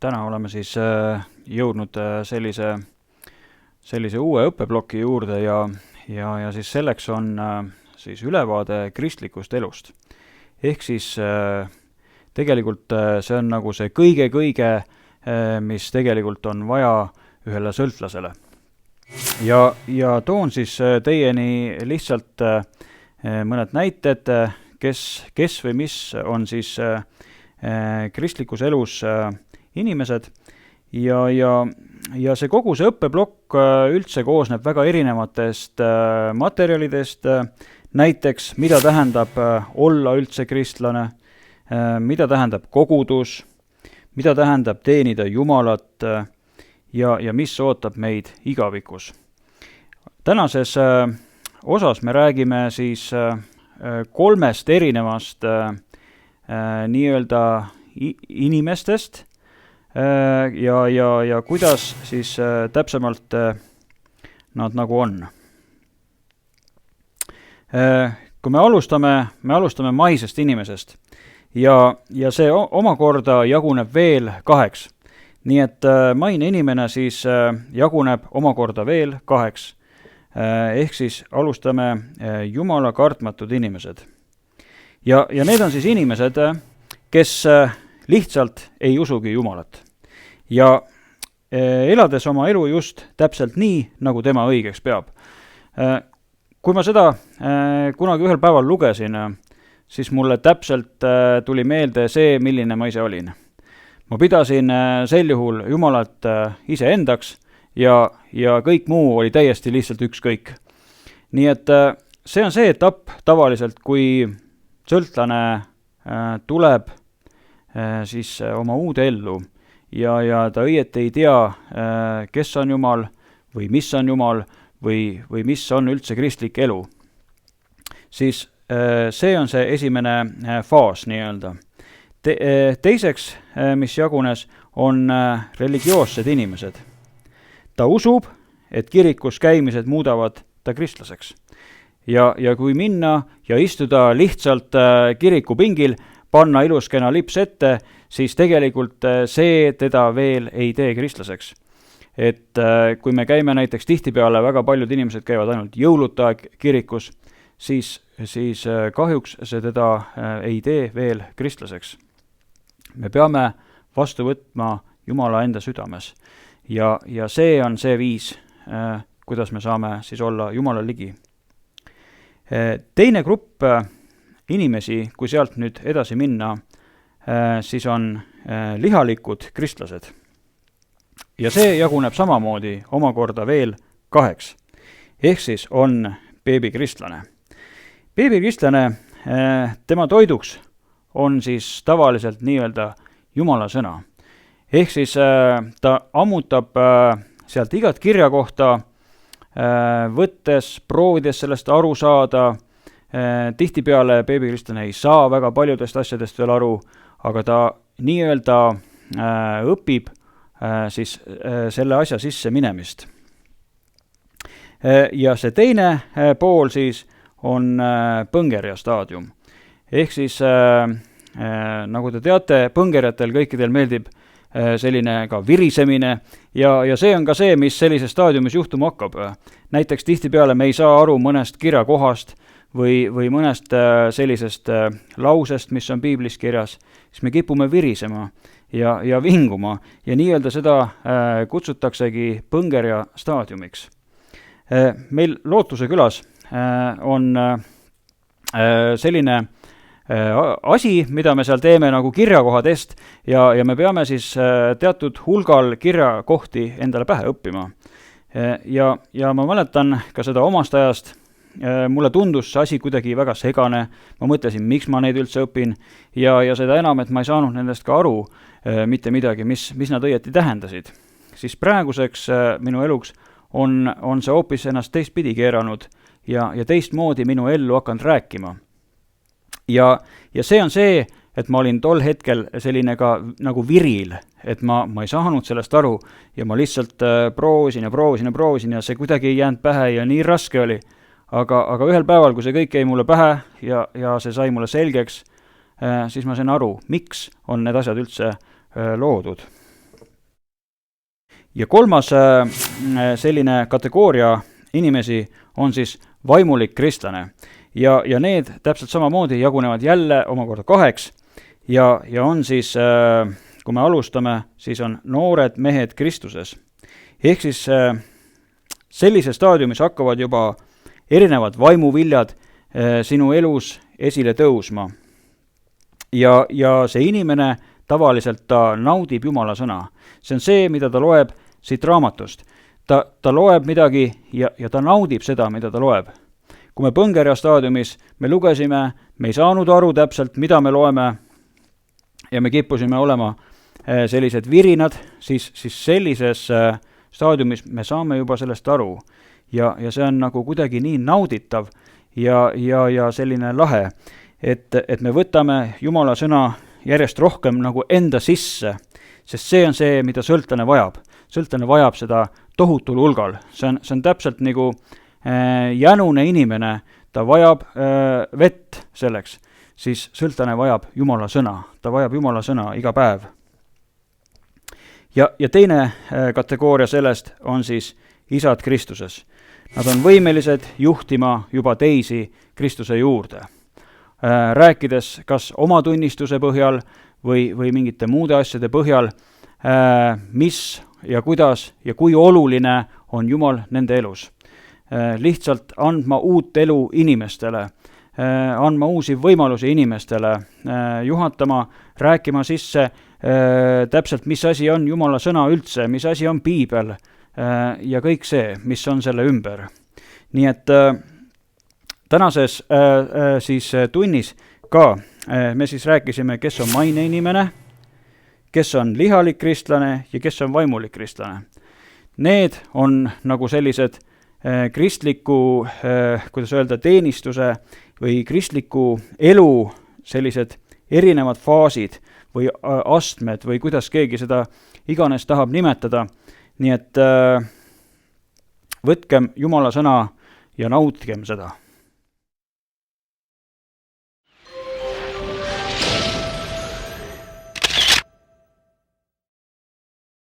täna oleme siis jõudnud sellise uue õppeploki juurde ja siis selleks on siis ülevaade kristlikust elust. Ehk siis tegelikult see on nagu see kõige, mis tegelikult on vaja ühele sõltlasele. Ja toon siis teieni lihtsalt mõned näited, kes või mis on siis kristlikus elus inimesed ja see kogu see õppeplokk üldse koosneb väga erinevatest materjalidest, näiteks mida tähendab olla üldse kristlane, mida tähendab kogudus, mida tähendab teenida Jumalat ja mis ootab meid igavikus. Tänases osas me räägime siis kolmest erinevast nii-öelda inimestest ja kuidas siis täpsemalt nad nagu on. Kui me alustame maisest inimesest ja see omakorda jaguneb veel kaheks. Nii et maine inimene siis jaguneb omakorda veel kaheks. Ehk siis alustame Jumala kartmatud inimesed. Ja need on siis inimesed, kes lihtsalt ei usugi Jumalat. Ja elades oma elu just täpselt nii, nagu tema õigeks peab. Kui ma seda kunagi ühel päeval lugesin, siis mulle täpselt tuli meelde see, milline ma ise olin. Ma pidasin sel juhul Jumalat iseendaks ja kõik muu oli täiesti lihtsalt ükskõik. Nii et see on see etapp tavaliselt, kui sõltlane tuleb siis oma uude ellu ja ta õieti ei tea, kes on Jumal või mis on Jumal või mis on üldse kristlik elu. Siis see on see esimene faas nii-öelda. Teiseks, mis jagunes, on religioossed inimesed. Ta usub, et kirikus käimised muudavad ta kristlaseks. Ja kui minna ja istuda lihtsalt kirikupingil, panna iluskena lips ette, siis tegelikult see teda veel ei tee kristlaseks. Et kui me käime näiteks tihtipeale, väga paljud inimesed käivad ainult jõuluta kirikus, siis kahjuks see teda ei tee veel kristlaseks. Me peame vastu võtma Jumala enda südames ja see on see viis, kuidas me saame siis olla Jumala ligi. Teine grupp inimesi, kui sealt nüüd edasi minna, siis on lihalikud kristlased. Ja see jaguneb samamoodi omakorda veel kaheks. Ehk siis on beebikristlane. Beebikristlane, tema toiduks on siis tavaliselt nii-öelda Jumala sõna. Ehk siis ta ammutab sealt igat kirja kohta, proovides sellest aru saada. Tihtipeale beebikristlane ei saa väga paljudest asjadest veel aru, aga ta nii-öelda õpib siis selle asja sisse minemist. Ja see teine pool siis on põngerja staadium. Ehk siis, nagu te teate, põngerjatel kõikidel meeldib selline ka virisemine ja see on ka see, mis sellises staadiumis juhtuma hakkab. Näiteks tihtipeale me ei saa aru mõnest kirjakohast või mõnest sellisest lausest, mis on piiblis kirjas, siis me kipume virisema ja vinguma ja nii-öelda seda kutsutaksegi põngerja staadiumiks. Meil Lootuse külas on selline asi, mida me seal teeme nagu kirjakohadest ja me peame siis teatud hulgal kirjakohti endale pähe õppima. Ja ma mäletan ka seda omast ajast, mulle tundus see asi kuidagi väga segane, ma mõtlesin, miks ma neid üldse õpin ja seda enam, et ma ei saanud nendest ka aru mitte midagi, mis nad õieti tähendasid. Siis praeguseks minu eluks on see hoopis ennast teistpidi keeranud ja teistmoodi minu ellu hakanud rääkima. Ja see on see, et ma olin tol hetkel selline ka nagu viril, et ma ei saanud sellest aru ja ma lihtsalt proovisin ja see kuidagi ei jäänud pähe ja nii raske oli. Aga ühel päeval, kui see kõik jäi mulle pähe ja see sai mulle selgeks, siis ma sain aru, miks on need asjad üldse loodud. Ja kolmas selline kategooria inimesi on siis vaimulik kristlane. Ja need täpselt samamoodi jagunevad jälle omakorda 2 ja on siis, kui me alustame, siis on noored mehed Kristuses. Ehk siis sellises staadiumis hakkavad juba erinevad vaimuviljad sinu elus esile tõusma. Ja see inimene tavaliselt ta naudib Jumala sõna. See on see, mida ta loeb siit raamatust. Ta loeb midagi ja ta naudib seda, mida ta loeb. Kui me Põngerja staadiumis me lugesime, me ei saanud aru täpselt, mida me loeme ja me kippusime olema sellised virinad, siis sellises staadiumis me saame juba sellest aru. Ja see on nagu kuidagi nii nauditav ja selline lahe, et me võtame Jumala sõna järjest rohkem nagu enda sisse, sest see on see, mida sõltlane vajab. Sõltlane vajab seda tohutul hulgal. See on täpselt nagu jänune inimene, ta vajab vett selleks, siis sõltlane vajab Jumala sõna. Ta vajab Jumala sõna iga päev. Ja teine kategooria sellest on siis isad Kristuses. Nad on võimelised juhtima juba teisi Kristuse juurde. Rääkides kas oma tunnistuse põhjal või mingite muude asjade põhjal, mis ja kuidas ja kui oluline on Jumal nende elus. Lihtsalt andma uut elu inimestele, andma uusi võimalusi inimestele, juhatama, rääkima sisse täpselt, mis asi on Jumala sõna üldse, mis asi on piibel ja kõik see, mis on selle ümber. Nii et tänases siis tunnis ka me siis rääkisime, kes on maine inimene, kes on lihalik kristlane ja kes on vaimulik kristlane. Need on nagu sellised kristliku, kuidas öelda, teenistuse või kristliku elu sellised erinevad faasid või astmed või kuidas keegi seda iganes tahab nimetada. Nii et võtkem Jumala sõna ja nautgem seda.